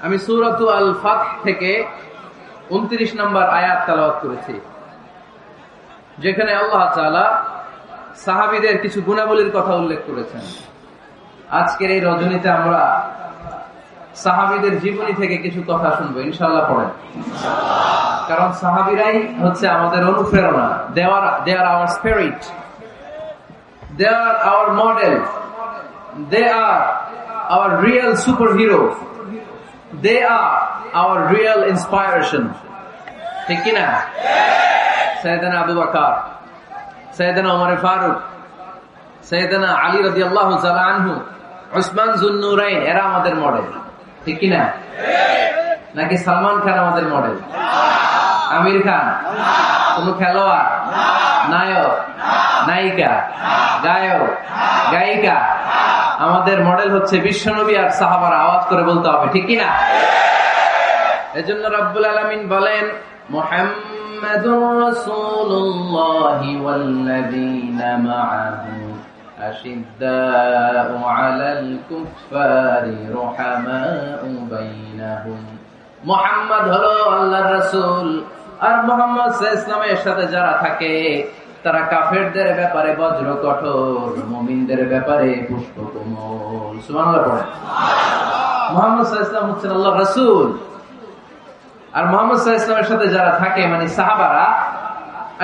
আমি সূরাতুল আল ফাতহ থেকে 29 নম্বর আয়াত তেলাওয়াত করেছি, যেখানে আল্লাহ তাআলা সাহাবীদের কিছু গুণাবলীর কথা উল্লেখ করেছেন। আজকের এই রজনীতে আমরা সাহাবীদের জীবনী থেকে কিছু কথা শুনবো, ইনশাআল্লাহ। পড়েন, কারণ সাহাবীরাই হচ্ছে আমাদের অনুপ্রেরণা। They are our spirit, they are our model, they are our real superhero, they are our real inspiration. ঠিক কি না? সাইয়েদনা আবু বকর, সাইয়েদনা ওমর ফারুক, সাইয়েদনা আলী রাদিয়াল্লাহু তাআলা আনহু, উসমান যুন্নুরাইন, এরা আমাদের মডেল। ঠিক কি না? নাকি সালমান খান আমাদের মডেল? আমির খান? কোন খেলোয়াড়, নায়ক, নায়িকা, গায়ক, গায়িকা? আমাদের মডেল হচ্ছে বিশ্বনবী আর সাহাবারা। আওয়াজ করে বলতে হবে, ঠিক কি না? এজন্য রব্বুল আলামিন বলেন, মুহাম্মাদুর রাসূলুল্লাহি ওয়াল্লাযীনা মাআহু আশিদ্দাউ আলাল কুফফারি রুহামাউ বাইনাহুম। মুহাম্মদ হলো আল্লাহর রাসূল, আর মুহাম্মদ সাল্লাল্লাহু আলাইহি ওয়াসাল্লামের সাথে যারা থাকে তারা কাফেরদের ব্যাপারে বজ্র কঠোর, মুমিনদের ব্যাপারে পুষ্পকোমল। সুবহানাল্লাহ পড়েন। মুহাম্মদ সাল্লাল্লাহু আলাইহি ওয়াসাল্লাম হচ্ছেন আল্লাহর রাসূল, আর মুহাম্মদ সাল্লাল্লাহু আলাইহি ওয়াসাল্লামের সাথে যারা থাকে মানে সাহাবারা,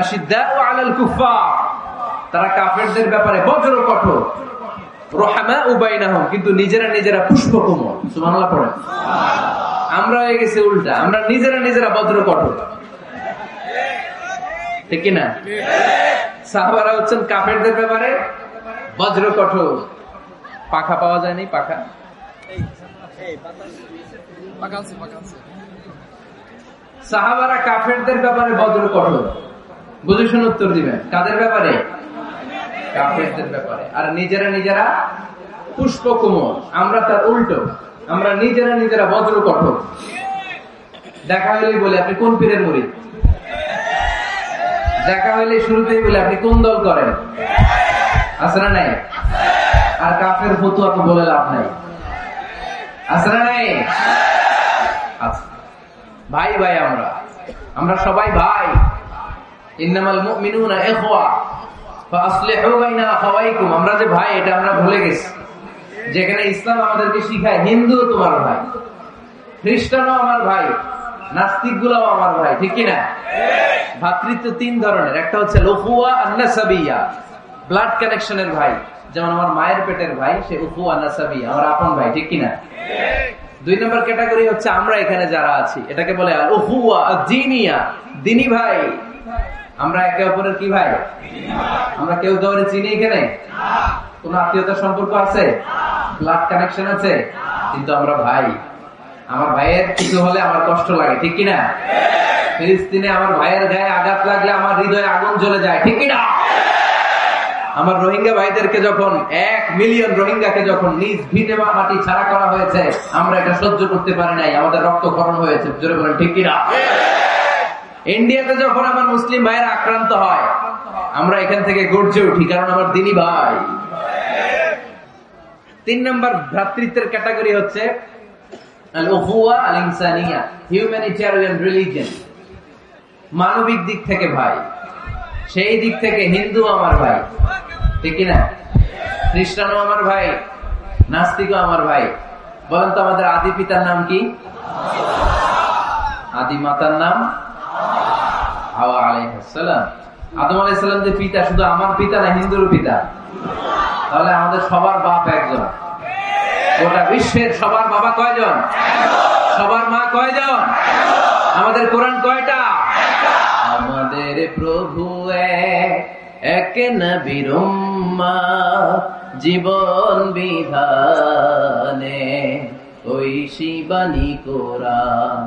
আশিদ্দাউ আলাল কুফফার, তারা কাফেরদের ব্যাপারে বজ্র কঠোর, রুহামাউ বাইনাহুম, কিন্তু নিজেরা পুষ্পকোমল। সুবহানাল্লাহ পড়েন। আমরা হয়ে গেছে উল্টা, আমরা নিজেরা বজ্র কঠোর। ঠিক কি না? সাহাবারা হচ্ছেন কাফেরদের ব্যাপারে বজ্র কঠোর। পাখা পাওয়া যায়নি? পাখা সাহাবারা কাফেরদের ব্যাপারে বজ্র কঠোর। বুঝে শুনে উত্তর দিবেন। কাদের ব্যাপারে? কাফেরদের ব্যাপারে। আর নিজেরা পুষ্পকোমল। আমরা তার উল্টো, আমরা নিজেরা বজ্র কঠোর। দেখা হইলেই বলে আপনি কোন পীরের মুরিদ, দেখা হইলে শুরুতেই বলে আপনি কোন দল করেন। আছে না নাই? আর কাফের ফতুয়া তো বলে লাভ নাই। আছে না নাই? আচ্ছা ভাই, আমরা সবাই ভাই। ইন্নামাল মুমিনুনা ইখওয়া ফাসলিহু বাইনা আখাওয়াইকুম। আমরা যে ভাই, এটা আমরা ভুলে গেছি। যেখানে ইসলাম আমাদেরকে শিখায় হিন্দু তোমার ভাই, খ্রিস্টানও আমার ভাই, নাস্তিক গুলাও আমার ভাই। ঠিক কিনা? ভাতৃত্ব তিন ধরনের। একটা হচ্ছে উখুয়া আন-নাসাবিয়া, ব্লাড কানেকশনের ভাই, যেমন আমার মায়ের পেটের ভাই, সে উখুয়া নাসাবিয়া, আমার আপন ভাই। ঠিক কিনা? দুই নম্বর ক্যাটাগরি হচ্ছে আমরা এখানে যারা আছি, এটাকে বলে আল উখুয়া আদ-দীনিয়া, দ্বীনি ভাই। আমরা একে অপরের কি ভাই? আমরা কেউ কাউকে চিনি এখানে? কোন আত্মীয়তার সম্পর্ক আছে? ব্লাড কানেকশন আছে? কিন্তু আমরা ভাই। আমার ভাইয়ের কিছু হলে আমার কষ্ট লাগে। ঠিক কিনা? ফিলিস্তিনে আমার ভাইয়ের গায়ে আঘাত লাগলে আমার হৃদয়ে আগুন জ্বলে যায়। ঠিক কিনা? আমার রোহিঙ্গা ভাইদেরকে যখন 1 মিলিয়ন রোহিঙ্গাকে যখন নিজ ভিটে মাটি ছাড়া করা হয়েছে, আমরা এটা সহ্য করতে পারি নাই, আমাদের রক্তক্ষরণ হয়েছে। জোরে বলেন ঠিক কিনা? ইন্ডিয়াতে যখন আমার মুসলিম ভাইয়েরা আক্রান্ত হয়, আমরা এখান থেকে গর্জে উঠি, কারণ আমার দ্বীনি ভাই। 3 নম্বর ভ্রাতৃত্বের ক্যাটাগরি হচ্ছে আল-উখুয়া আল-ইনসানিয়া, হিউম্যানিটেরিয়ান রিলিজিয়ন। মানবিক দিক থেকে ভাই, সেই দিক থেকে হিন্দু আমার ভাই। ঠিক কিনা? খ্রিস্টানও আমার ভাই, নাস্তিকও আমার ভাই। বলেন তো আমাদের আদি পিতার নাম কি? আদি মাতার নাম হাওয়া আলাইহিস সালাম। আদম আলাইহিস সালাম যে পিতা, শুধু আমার পিতা না, হিন্দুর পিতা। তাহলে আমাদের সবার বাপ একজন। গোটা বিশ্বের সবার বাবা কয়জন? সবার মা কয়জন? আমাদের কোরআন কয়টা? আমাদের প্রভু এক নবীর উম্মত, জীবন বিধানে ওই শিবানী কোরআন।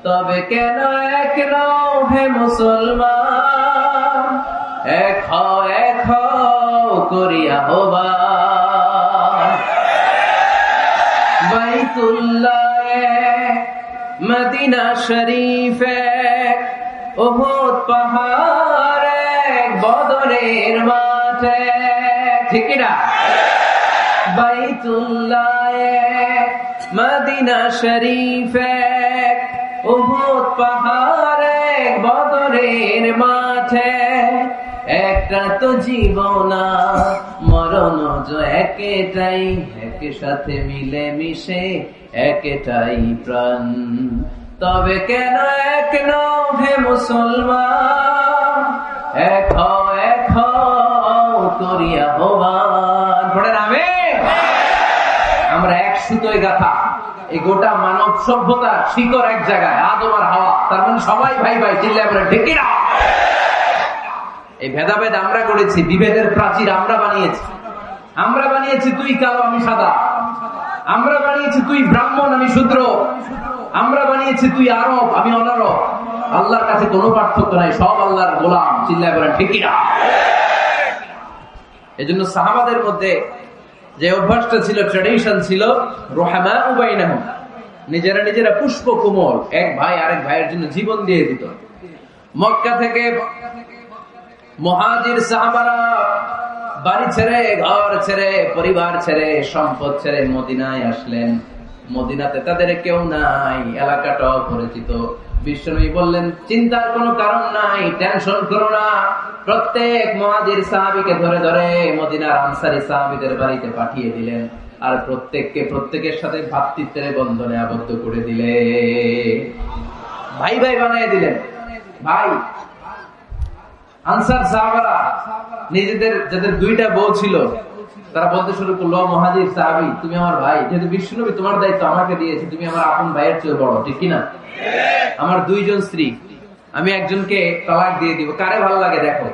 তবে কেন এক নও হে মুসলমান, এক হও করিয়া আহ্বান। বাইতুল্লাহ মদিনা শরীফ, উহুদ পাহাড়, বদরের মাঠে। ঠিক না? বাইতুল্লাহ মদিনা শরীফে উহুদ পাহাড়ে বদরের মাঠে একটা তো জীবন মরণ যে একটাই, একসাথে মিলে মিশে একটাই প্রাণ। তবে কেন এক নও হে মুসলমান, এক করি আহ্বান। পড়েন আমিন। আমরা এক সুতোয় গাথা, এই গোটা মানব সভ্যতার শিকড় এক জায়গায়, আদম আর হাওয়া। তার মানে সবাই ভাই ভাই, চিল্লায় বলে ঠিক কিনা? এই ভেদাভেদ আমরা করেছি, বিভেদের প্রাচীর আমরা বানিয়েছি। আমরা বানিয়েছি তুই কালো আমি সাদা, আমরা বানিয়েছি তুই ব্রাহ্মণ আমি শূদ্র, আমরা বানিয়েছি তুই আরব আমি অনারব। আল্লাহর কাছে কোনো পার্থক্য নাই, সব আল্লাহর গোলাম। চিল্লায় বলেন ঠিক কিনা? এই জন্য সাহাবাদের মধ্যে যে অভ্যাসটা ছিল, ট্র্যাডিশন ছিল, রুহামাউ বাইনাহুম, নিজেরা নিজেরা পুষ্প কোমল, এক ভাই আরেক ভাইয়ের জন্য জীবন দিয়ে দিত। মক্কা থেকে মুহাজির সাহাবারা বাড়ি ছেড়ে, ঘর ছেড়ে, পরিবার ছেড়ে, সম্পদ ছেড়ে মদিনায় আসলেন। মদিনাতে তাদের কেউ নাই, এলাকাটা অপরিচিত। বিশ্বনবী বললেন, চিন্তার কোনো কারণ নাই, টেনশন করো না। প্রত্যেক মুহাজির সাহাবীকে ধরে ধরে মদিনার আনসারী সাহাবীদের বাড়িতে পাঠিয়ে দিলেন, আর প্রত্যেকের সাথে ভ্রাতৃত্বের বন্ধনে আবদ্ধ করে দিলে, ভাই ভাই বানিয়ে দিলেন। ভাই আনসার সাহাবারা নিজেদের যাদের দুইটা বউ ছিল, তারা বলতে শুরু করলো, মুহাজির সাহাবী তুমি আমার ভাই, যেহেতু বিশ্বনবী তোমার দায়িত্ব আমাকে দিয়েছে, তুমি আমার আপন ভাইয়ের চেয়ে বড়, ঠিক কিনা? আমার দুইজন স্ত্রী, আমি একজনকে তালাক দিয়ে দিব, কারে ভালো লাগে দেখো,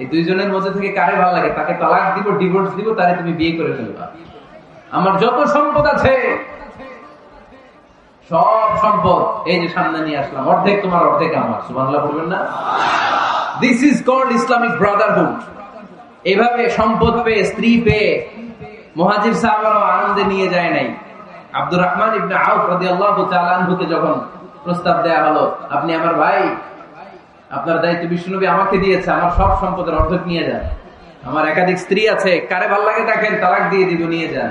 এই দুইজনের মধ্যে থেকে কারে ভালো লাগে তাকে তালাক দিব, ডিভোর্স দিব, তারে তুমি বিয়ে করে ফেলবা। আমার যত সম্পদ আছে সব সম্পদ এই যে সামনে নিয়ে আসলাম, অর্ধেক তোমার অর্ধেক আমার। সুবহানাল্লাহ বলবেন না? This is called Islamic brotherhood. এভাবে সম্পদ পেয়ে, স্ত্রী পেয়ে মুহাজির সাহাবারা আনন্দে নিয়ে যায় নাই। আব্দুর রহমান ইবনে আউফ রাদিয়াল্লাহু তাআলা আনহুকে যখন প্রস্তাব দেয়া হলো, আপনি আমার ভাই, আপনার দায়িত্ব বিশ্বনবী আমাকে দিয়েছে, আমার সব সম্পদের অর্ধেক নিয়ে যান, আমার একাধিক স্ত্রী আছে, কারে ভাল লাগে দেখেন, তালাক দিয়ে দিব, নিয়ে যান।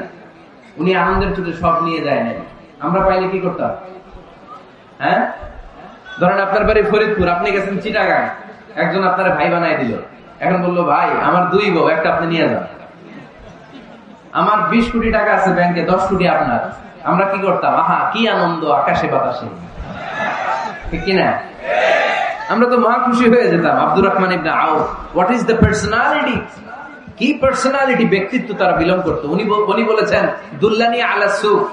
উনি আনন্দের চোটে সব নিয়ে যায় নাই। আমরা পাইলে কি করতাম? হ্যাঁ, ধরেন আপনার বাড়ি ফরিদপুর, আপনি গেছেন চিটাগাং, একজন আপনার ভাই বানাই দিল। এখন বললো, ভাই আমার দুই বউ, একটা আপনি নিয়ে যান। আমার 20 কোটি টাকা আছে ব্যাংকে, 10 কোটি আপনার। আমরা কি করতাম? আহা কি আনন্দ, আকাশে বাতাসে, ঠিক কিনা? আমরা তো মহা খুশি হয়ে যেতাম। আব্দুর রহমান ইবনে আউফ, হোয়াট ইজ দ্য পার্সোনালিটি, কি পার্সোনালিটি, ব্যক্তিত্ব তারা বিলং করতো। উনি বলেছেন, দুল্লানি আলা সুক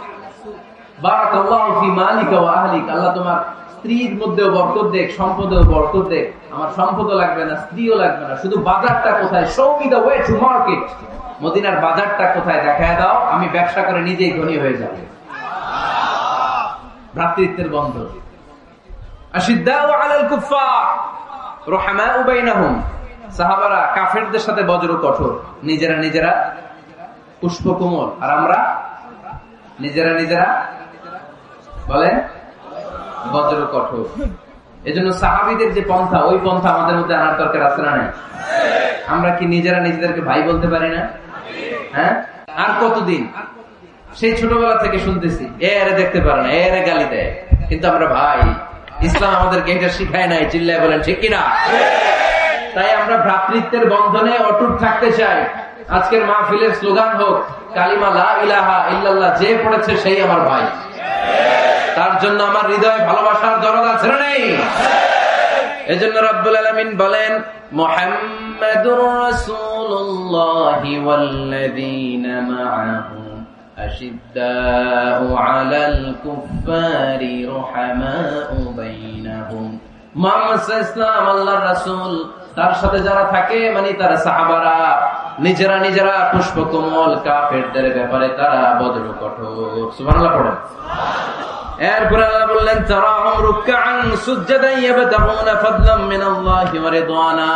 বারাকাল্লাহু ফি মালিকা ওয়া আহলিক, আল্লাহ তোমার স্ত্রীর মধ্যেও বরকত দেখ, সম্পদেও বরকত দেখ। আমার সম্পদও লাগবে না, স্ত্রীও লাগবে না, শুধু বাজারটা কোথায়, show me the way to market, মদিনার বাজারটা কোথায় দেখায় দাও, আমি ব্যবসা করে নিজেই ধনী হয়ে যাব। ভ্রাতৃত্বের বন্ধন। আশিদ্দাউ আলাল কুফফার রুহামাউ বাইনাহুম, সাহাবারা কাফেরদের সাথে বজ্র কঠোর, নিজেরা নিজেরা পুষ্পকোমল, আর আমরা নিজেরা নিজেরা বলেন বজ্র কঠোর। এজন্য সাহাবীদের যে পন্থা, ওই পন্থা আমাদের মধ্যে আনার দরকার আছে না নাই? আমরা কি নিজেরা নিজেদেরকে ভাই বলতে পারি না? হ্যাঁ, আর কতদিন? সেই ছোটবেলা থেকে শুনতেছি, এরে দেখতে পারে না, এরে গালি দেয়, কিন্তু আমরা ভাই। ইসলাম আমাদেরকে এটা শিখায় নাই। চিল্লায় বলেন ঠিক কিনা? তাই আমরা ভ্রাতৃত্বের বন্ধনে অটুট থাকতে চাই। আজকের মাহফিলের স্লোগান হোক, কালিমা লা ইলাহা ইল্লাল্লাহ, যে পড়েছে সেই আমার ভাই। তার জন্য আমার হৃদয়ে ভালোবাসার দরদ আছে না নেই? এজন্য রব্বুল আলামিন বলেন, মুহাম্মাদুর রাসূলুল্লাহি ওয়াল্লাযীনা মাআহু আশিদ্দাউ আলাল কুফফারি রুহামাউ বাইনাহুম। মুহাম্মদ সাল্লাল্লাহু আলাইহি ওয়াসাল্লাম আল্লাহর রাসূল, তার সাথে যারা থাকে মানে তারা সাহাবারা, নিজেরা নিজেরা পুষ্পকমল, কাফেরদের ব্যাপারে তারা বজ্র কঠোর। সুবহানাল্লাহ পড়েন। এরপর আল্লাহ বললেন, তারাহুম রুকআন সুজদান ইয়াবতাগুনা ফাদলাম মিনাল্লাহি ওয়া রিদওয়ানা।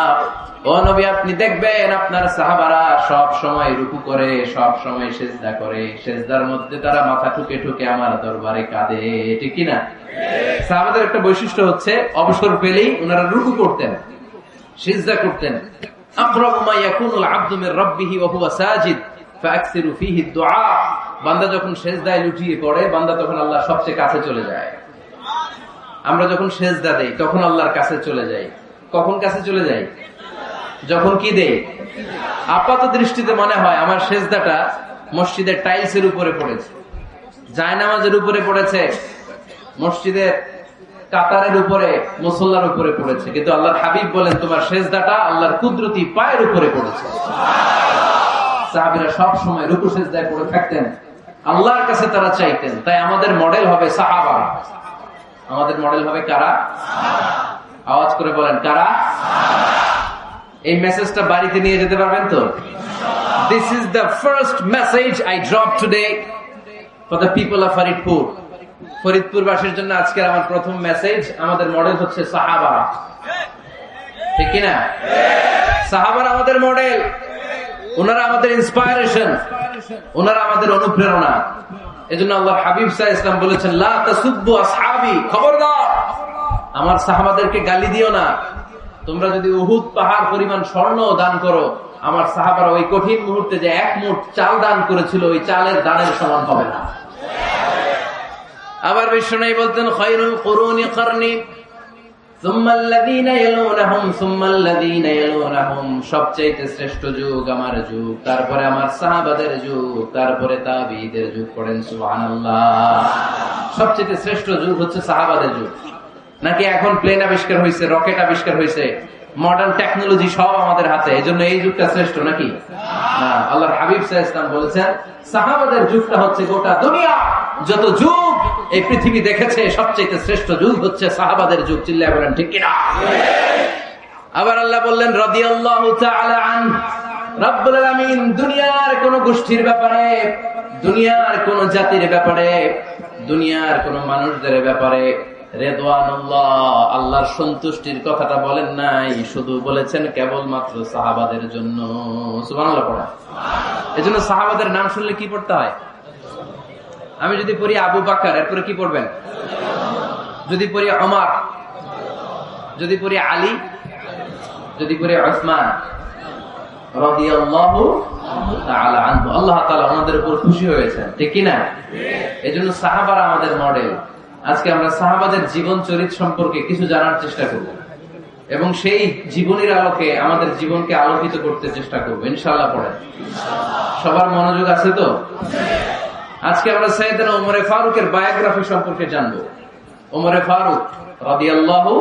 ও নবী, আপনি দেখবেন আপনার সাহাবারা সব সময় রুকু করে, সব সময় সিজদা করে, সিজদার মধ্যে তারা মাথা ঠুকে ঠুকে আমার দরবারে কাঁদে, ঠিক কি না? সাহাবাদের একটা বৈশিষ্ট্য হচ্ছে, অবসর পেলেই ওনারা রুকু করতেন, সিজদা করতেন। আকরাবু মা ইয়াকুনুল আবদু মির রাব্বিহি ওয়া হুয়া সাজিদ ফাআকসিরু ফীহি দুআ। বান্দা যখন সেজদায় লুটিয়ে পড়ে, বান্দা তখন আল্লাহ সবচেয়ে কাছে চলে যায়। আমরা যখন সেজদা দেই তখন আল্লাহর কাছে চলে যাই। কখন কাছে চলে যাই? যখন কি দেই? আপাত দৃষ্টিতে মনে হয় আমার সেজদাটা মসজিদের টাইলসের উপরে পড়েছে, জায়নামাজের উপরে পড়েছে, মসজিদের কাতারের উপরে, মুসল্লার উপরে পড়েছে, কিন্তু আল্লাহর হাবিব বলেন তোমার সেজদাটা আল্লাহর কুদরতি পায়ের উপরে পড়েছে। সাহাবীরা সব সময় রুকু সেজদায় পড়ে থাকতেন, আল্লাহর কাছে তারা চাইতেন। তাই আমাদের মডেল হবে সাহাবারা। আমাদের মডেল হবে কারা? আওয়াজ করে বলেন কারা? এই মেসেজটা বাড়িতে নিয়ে যেতে পারবেন তো? This is the first message I dropped today for the people of Faridpur. Faridpur বাসীর জন্য আজকের আমার প্রথম মেসেজ, আমাদের মডেল হচ্ছে সাহাবারা। ঠিক কিনা? সাহাবারা আমাদের মডেল, ওনারা আমাদের ইন্সপায়ারেশন, ওনারা আমাদের অনুপ্রেরণা। এজন্য আল্লাহ হাবিব সাল্লাল্লাহু আলাইহি ওয়াসাল্লাম বলেছেন লা তাসুব্বু আসহাবি, খবরদার আমার সাহাবাদেরকে গালি দিও না। তোমরা যদি উহুদ পাহাড় পরিমাণ স্বর্ণ দান করো, আমার সাহাবারা ওই কঠিন মুহূর্তে যে এক মুঠ চাল দান করেছিল, ওই চালের দানের সমান হবে না। আবার বিশ্বনবী বলতেন খায়রুল কুরুনি করনি সুম্মা আল্লাযীনা ইয়ালুনহুম সুম্মা আল্লাযীনা ইয়ালুনহুম, সবচেয়ে শ্রেষ্ঠ যুগ আমার যুগ, তারপরে আমার সাহাবাদের যুগ, তারপরে তাবিঈদের যুগ। পড়েন সুবহানাল্লাহ। সবচেয়ে শ্রেষ্ঠ যুগ হচ্ছে সাহাবাদের যুগ। নাকি এখন প্লেন আবিষ্কার হয়েছে, রকেট আবিষ্কার হয়েছে, মডার্ন টেকনোলজি সব আমাদের হাতে, এই জন্য এই যুগটা শ্রেষ্ঠ নাকি? না, আল্লাহর হাবিব সাল্লাল্লাহু আলাইহি ওয়াসাল্লাম বলেছেন সাহাবাদের যুগটা হচ্ছে গোটা দুনিয়া যত যুগ এই পৃথিবী দেখেছে সবচেয়ে শ্রেষ্ঠ যুগ হচ্ছে সাহাবাদের যুগ। চিল্লায় বলেন ঠিক কিনা? আবার আল্লাহ বললেন রাদিয়াল্লাহু তাআলা আন, রব্বুল আলামিন দুনিয়ার কোন গোষ্ঠীর ব্যাপারে, দুনিয়ার কোন জাতির ব্যাপারে, দুনিয়ার কোন মানুষদের ব্যাপারে রেদওয়ানুল্লাহ আল্লাহর সন্তুষ্টির কথাটা বলেন নাই, শুধু বলেছেন কেবলমাত্র সাহাবাদের জন্য। সুবহানাল্লাহ পড়া। এজন্য সাহাবাদের নাম শুনলে কি পড়তে হয়? আমি যদি পড়ি আবু বকর, এরপরে কি পড়বেন? যদি পড়ি ওমর, যদি পড়ি আলী, যদি পড়ি উসমান রাদিয়াল্লাহু তাআলা আনহু, আল্লাহ তাআলা ওনাদের উপর খুশি হয়েছেন। ঠিক কি না? এজন্য সাহাবারা আমাদের মডেল। আজকে আমরা সাহাবাদের জীবন চরিত্র সম্পর্কে কিছু জানার চেষ্টা করব এবং সেই জীবনের আলোকে আমাদের জীবনকে আলোকিত করতে চেষ্টা করব ইনশাআল্লাহ। পড়েন, সবার মনোযোগ আছে তো? আজকে আমরা সাইয়েদনা ওমরে ফারুকের বায়োগ্রাফি সম্পর্কে জানবো। ওমরে ফারুক রাদিয়াল্লাহু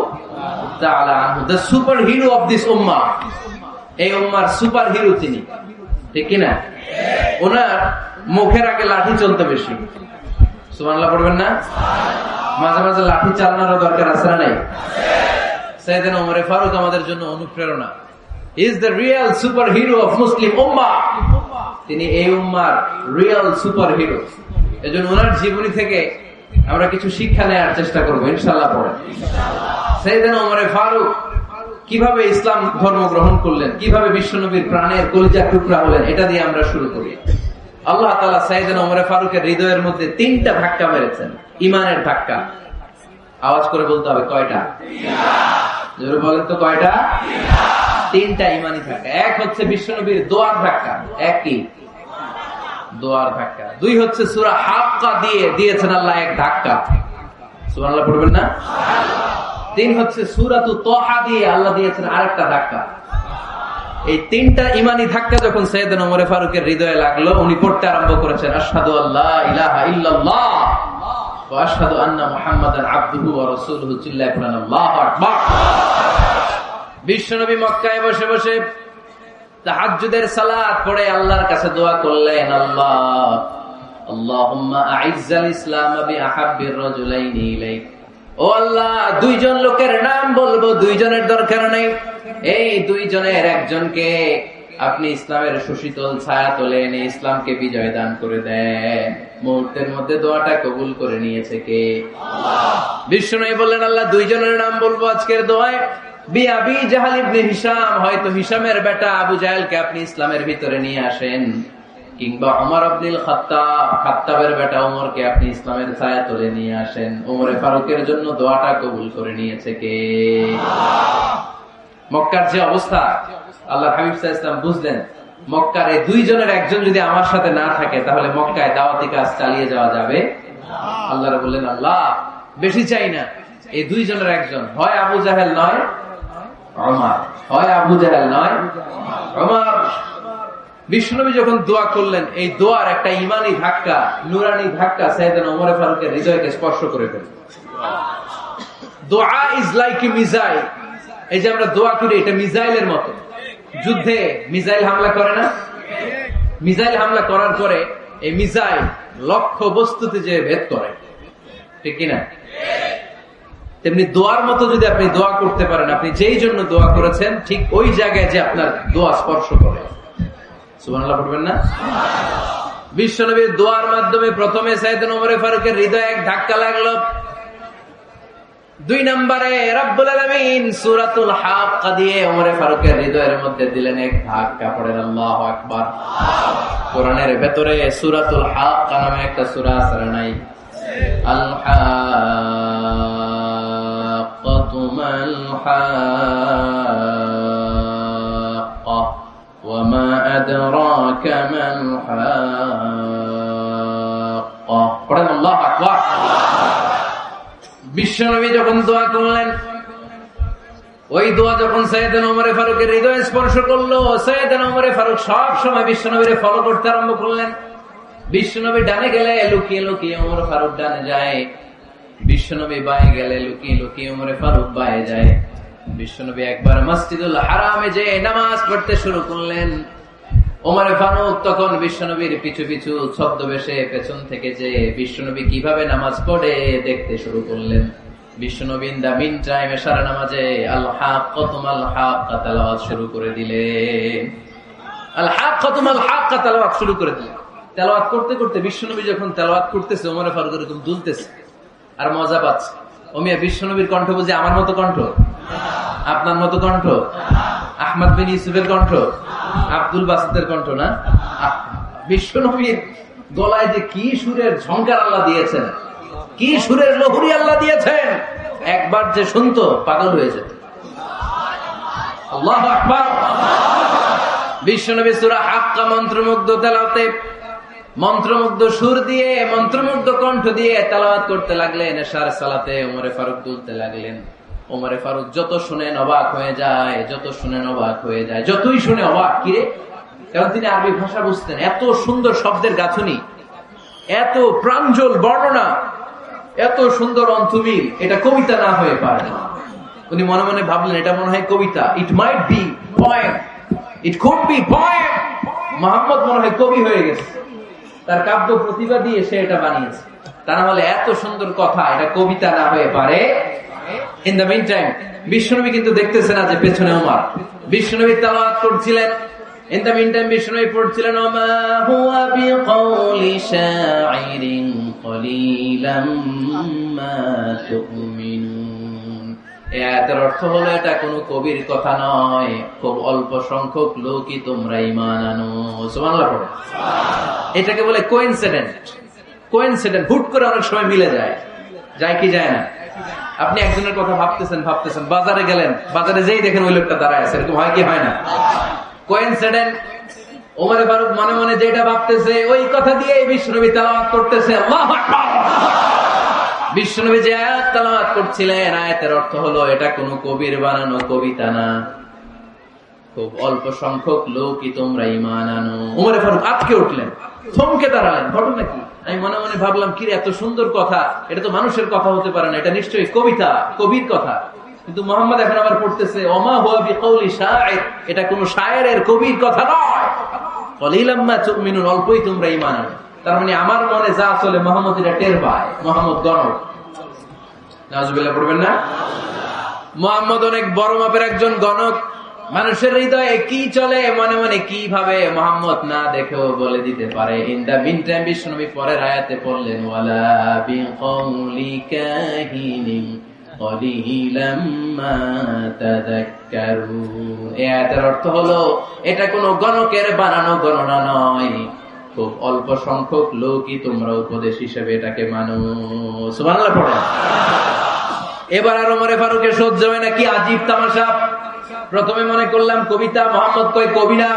তাআলা আনহু, the super hero of this উম্মাহ। এই উম্মার সুপার হিরো তিনি। ঠিক কি না? ওনার মুখের আগে লাঠি চলতে বেশি। সুবহানাল্লাহ পড়বেন না? মাঝে মাঝে লাঠি চালানোর দরকার আছে না নাই? সাইয়েদনা ওমরে ফারুক আমাদের জন্য অনুপ্রেরণা। He is the real super hero of Muslim উম্মাহ। তিনি এই উম্মার রিয়েল সুপার হিরো। এজন্য ওনার জীবনী থেকে আমরা কিছু শিক্ষা নেওয়ার চেষ্টা করবো ইনশাআল্লাহ। পড়ে সাইয়েদনা ওমরে ফারুক কিভাবে ইসলাম ধর্ম গ্রহণ করলেন, কিভাবে বিশ্বনবীর প্রাণের কলিজার টুকরা হলেন, এটা দিয়ে আমরা শুরু করি। আল্লাহ তাআলা সাইয়েদনা ওমরে ফারুকের হৃদয়ের মধ্যে 3টা ধাক্কা মেরেছেন, ঈমানের ধাক্কা। আওয়াজ করে বলতে হবে কয়টা? জোরে বলেন তো কয়টা? 3টা ঈমানি ধাক্কা। এক হচ্ছে বিশ্বনবীর দোয়ার ধাক্কা, এক কি? দোয়ার ধাক্কা। 2 হচ্ছে সূরা হাক্কা দিয়ে দিয়েছেন আল্লাহ এক ধাক্কা। সুবহানাল্লাহ পড়বেন না? 3 হচ্ছে সূরাতু তাহা দিয়ে আল্লাহ দিয়েছেন আরেকটা ধাক্কা। এই 3টা ঈমানি ধাক্কা যখন সাইয়েদনা ওমর ফারুকের হৃদয়ে লাগলো, উনি পড়তে আরম্ভ করেছেন আশহাদু আল্লা ইলাহা ইল্লাল্লাহ ওয়া আশহাদু আন্না মুহাম্মাদান আবদুহু ওয়া রাসূলুহু। চিল্লায়ে পড়েন আল্লাহু আকবার। বিশ্বনবী মক্কায় বসে বসে তাহাজ্জুদের সালাত পড়ে আল্লাহর কাছে দোয়া করলেন, আল্লাহ আল্লাহুম্মা আইজ্জাল ইসলাম বিআহাব্বির রাজুলাইনি ইলাইক। ও আল্লাহ, 2 জন লোকের নাম বলবো, 2 জনের দরকার নেই, এই 2 জনের একজনকে আপনি ইসলামের সুশীতল ছায়া তোলে এনে ইসলামকে বিজয় দান করে দেন। মুহূর্তের মধ্যে দোয়াটা কবুল করে নিয়েছে কে? আল্লাহ। বিশ্বনবী বললেন আল্লাহ 2 জনের নাম বলবো আজকের দোয়ায়। আবি জাহল ইবনে হিশাম, হয়তো হিশামের বেটা আবু জাহেলকে আপনি ইসলামের ভিতরে নিয়ে আসেন, কিংবা ওমর ইবনুল খাত্তাব, খাত্তাবের বেটা ওমরকে আপনি ইসলামের ছায়া তুলে নিয়ে আসেন। ওমরে ফারুকের জন্য দোয়াটা কবুল করে নিয়েছে কে? মক্কার যে অবস্থা, আল্লাহর হাবিব সাল্লাল্লাহু আলাইহি ওয়াসাল্লাম বুঝলেন মক্কার এই দুইজনের একজন যদি আমার সাথে না থাকে তাহলে মক্কায় দাওয়াতি কাজ চালিয়ে যাওয়া যাবে? আল্লাহ বললেন, আল্লাহ বেশি চাই না, এই দুইজনের একজন, হয় আবু জাহেল নয় ওমর, হয় আবু জাহেল নয় ওমর। বিশ্বনবী যখন দোয়া করলেন, এই দোয়ার একটা ইমানি ধাক্কা, নুরানি ধাক্কা সাইয়েদনা ওমর ফারুকের হৃদয়কে স্পর্শ করে ফেলল। দোয়া ইজ লাইক এ মিসাইল। এই যে আমরা দোয়া করি, এটা মিসাইলের মতো। যুদ্ধে মিসাইল হামলা করে না? মিসাইল হামলা করার পরে এই মিসাইল লক্ষ্য বস্তুতে যে ভেদ করে, ঠিক কিনা? তেমনি দোয়ার মতো যদি আপনি দোয়া করতে পারেন, আপনি যেই জন্য দোয়া করেছেন ঠিক ওই জায়গায় যে আপনার দোয়া স্পর্শ করে। সুবহানাল্লাহ পড়বেন না? বিশ্বনবীর দোয়ার মাধ্যমে প্রথমে সাইয়েদনা ওমর ফারুকের হৃদয়ে এক ধাক্কা লাগলো। 2 নম্বরে রব্বুল আলামিন সূরাতুল হাক্কা দিয়ে ওমর ফারুকের হৃদয়ের মধ্যে দিলেন এক ধাক্কা। পড়েন আল্লাহু আকবার। কোরআনের ভেতরে সূরাতুল হাক্কা নামে একটা সূরা আছে নাই? আল হাক্কাতু মাল হাক্কা ওয়া মা আদরাকা মাল হাক্কা। পড়েন আল্লাহু আকবার। বিশ্বনবী যখন দোয়া করলেন, ওই দোয়া যখন সাইয়েদনা ওমর ফারুকের হৃদয় স্পর্শ করলো, সাইয়েদনা ওমর ফারুক সব সময় বিশ্বনবীরে ফলো করতে আরম্ভ করলেন। বিশ্বনবী ডানে গেলে লুকিয়ে লুকিয়ে ওমর ফারুক ডানে যায়, বিশ্বনবী বায়ে গেলে লুকিয়ে লুকিয়ে ওমর ফারুক বায়ে যায়। বিশ্বনবী একবার মসজিদুল হারামে যে নামাজ পড়তে শুরু করলেন, ওমর ফারুক তখন বিশ্বনবীর পিছু পিছু ছদ্মবেশে পেছন থেকে যে বিশ্বনবী কিভাবে নামাজ পড়ে দেখতে শুরু করলেন। বিশ্বনবী ইন দা মিন টাইম এশারা নামাজে আল হাক্কাতু মাল হাক্কা তেলাওয়াত শুরু করে দিলেন। আল হাক্কাতু মাল হাক্কা তেলাওয়াত শুরু করে দিলেন। তেলাওয়াত করতে করতে বিশ্বনবী যখন তেলাওয়াত করতেছে, ওমর ফারুক এরকম দুলতেছে আর মজা পাচ্ছে। ওমিয়া বিশ্বনবীর কণ্ঠ বুঝি আমার মতো কণ্ঠ? আপনার মতো কণ্ঠ? আহমদ বিন ইউসুফের কণ্ঠ? আব্দুল বাসিতের কণ্ঠ না? বিশ্বনবীর গলায় যে কি সুরের ঝংকার আল্লাহ দিয়েছেন, কি সুরের লহরী আল্লাহ দিয়েছেন, একবার যে শুনতো পাগল হয়ে যেত। আল্লাহু আকবার। বিশ্বনবী সূরা হাক্কা মন্ত্রমুগ্ধ তেলাওয়াতে, মন্ত্রমুগ্ধ সুর দিয়ে, মন্ত্রমুগ্ধ কণ্ঠ দিয়ে তেলাওয়াত করতে লাগলেন। এশার সালাতে ওমর ফারুক দুলতে লাগলেন। ওমর ফারুক যত শুনেন অবাক হয়ে যায়, যত শুনেন অবাক হয়ে যায়, যতই শুনে অবাক। কিরে? কারণ তিনি আরবি ভাষা বুঝতেন। এত সুন্দর শব্দের গাঁথনি, এত প্রাঞ্জল বর্ণনা, এত সুন্দর অন্তমিল, এটা কবিতা না হয়ে পারে না। উনি মনে মনে ভাবলেন, এটা মনে হয় কবিতা। It might be poem, it could be poem. Muhammad মনে হয় কবি হয়ে গেছে, তার কাব্য প্রতিভা দিয়ে সে এটা বানিয়েছে। তা না হলে এত সুন্দর কথা, এটা কবিতা না হয়ে পারে। ইন দ্য মিন টাইম বিশ্বনবী কিন্তু দেখতেছে না যে পেছনে ওমর। বিশ্বনবী তেলাওয়াত করছিলেন, ইন দ্য মিন টাইম বিশ্বনবী পড়ছিলেন, ওমা হুয়া বিকাউলি শাইরিন কলিলাম মা তুমিনুন। এর অর্থ হলো এটা কোনো কবির কথা নয়, খুব অল্প সংখ্যক লোকই তোমরা ঈমান আনো। সুবহানাল্লাহ পড়ো। এটাকে বলে কোইন্সিডেন্ট। কোইন্সিডেন্ট হুট করে অনেক সময় মিলে যায়, যায় কি যায় না? আপনি একজনের কথা ভাবতেছেন ভাবতেছেন, বাজারে গেলেন, বাজারে যেই দেখেন ওই লোকটা দাঁড়ায় আছে, এরকম হয় কি হয় না? কোইন্সিডেন্ট। ওমর ফারুক মনে মনে যেটা ভাবতেছে ওই কথা দিয়ে বিশ্বনবী তেলাওয়াত করতেছে। আল্লাহু আকবার। বিশ্বনবী যে আয়াত তেলাওয়াত করছিলেন, আয়াতের অর্থ হলো এটা কোনো কবির বানানো কবিতা না, খুব অল্প সংখ্যক লোকই তোমরা ঈমান আনো। ওমর ফারুক আটকে উঠলেন, থমকে দাঁড়ালেন। ঘটনা কি? আমি মনে মনে ভাবলাম, কি এত সুন্দর কথা, এটা তো মানুষের কথা হতে পারে না, এটা নিশ্চয়ই কবিতা, কবির কথা। কিন্তু মুহাম্মদ এখন আবার পড়তেছে ওমা হুয়া বিকাউলি শাইর, এটা কোন শায়েরের, কবির কথা নয়। কলিলাম মা তুমিনুন, অল্পই তোমরা ঈমান আনো। তার মানে আমার মনে যা চলে মুহাম্মদ এটা টের পায়। মুহাম্মদ গণক। নাউজুবিল্লাহ পড়বেন না? মুহাম্মদ অনেক বড় মাপের একজন গণক। মানুষের হৃদয়ে কি চলে, মনে মনে কি ভাবে, মুহাম্মদ না দেখেও বলে দিতে পারে। ইন দা মিন টাইম বিশ্বনবী পরের আয়াতে পড়লেন, ওয়ালা বিকাউলি কাহিনিন কলিলাম মা তাযাক্কারুন। এই আয়াতের অর্থ হলো এটা কোনো গণকের বানানো গণনা নয়, খুব অল্প সংখ্যক লোকই তোমরা উপদেশ হিসেবে এটাকে মানো। সুবহানাল্লাহ পড়ো। এবার আর ওমর ফারুকের সহ্য হয় না, কি আজীব তামাশা। প্রথমে মনে করলাম কবিতা, মুহাম্মদ কয় কবি না,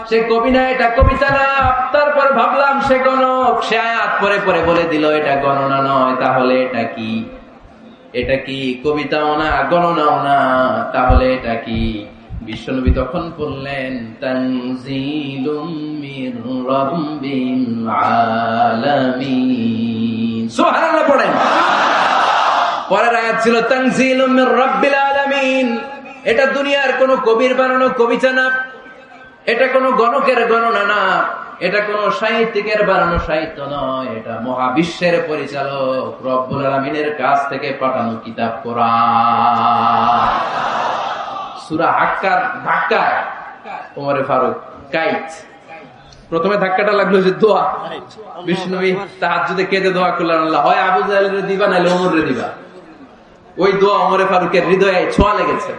সে কবি না, এটা কবিতা না। তারপর ভাবলাম সে গণক, সে আয়াত পরে পরে বলে দিল এটা গণনা নয়। তাহলে এটা কি? এটা কি কবিতাও না, গণনাও না, তাহলে এটা কি? বিশ্বনবী তখন বললেন তানজিলুম মির রাব্বিল আলামিন। সুবহানাল্লাহ পড়েন। পরের আয়াত ছিল তানজিলুম মির রাব্বিল আলামিন। এটা দুনিয়ার কোন কবির বানানো কবিতা না, এটা কোন গণকের গণনা না, এটা কোন সাহিত্যিকের বানানো সাহিত্য নয়, এটা মহাবিশ্বের পরিচালক রব্বুল আলামিনের কাছ থেকে পাঠানো কিতাব কোরআন। সূরা হাক্কার ধাক্কা ওমরে ফারুক কাইত। প্রথমে ধাক্কাটা লাগলো যে দোয়া। বিষ্ণুবী তাহাজ্জুদে কেঁদে দোয়া করলেন, আল্লাহ হয় আবু জাহেলের দিবা নাইলে ওমরের দিবা। ওই দোয়া ওমরে ফারুকের হৃদয়ে ছোঁয়া লেগেছে।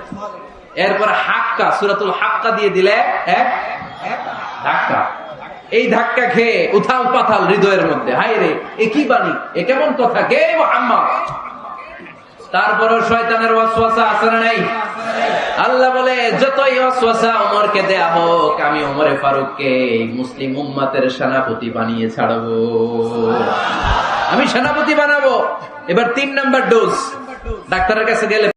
এরপর হাক্কা, সূরাতুল হাক্কা দিয়ে দিলে এক ধাক্কা। এই ধাক্কা খেয়ে উথাল পাথাল হৃদয়ের মধ্যে, হায় রে এ কি বাণী, এ কেমন কথা, কে মুহাম্মদ? তারপরও শয়তানের ওয়াসওয়াসা আছে না নাই? আল্লাহ বলে যতই ওয়াসওয়াসা ওমরকে দেয়া হোক, আমি ওমরে ফারুককে মুসলিম উম্মতের সেনাপতি বানিয়ে ছাড়বো, আমি সেনাপতি বানাবো। এবার 3 নাম্বার ডোজ। ডাক্তারের কাছে গেলে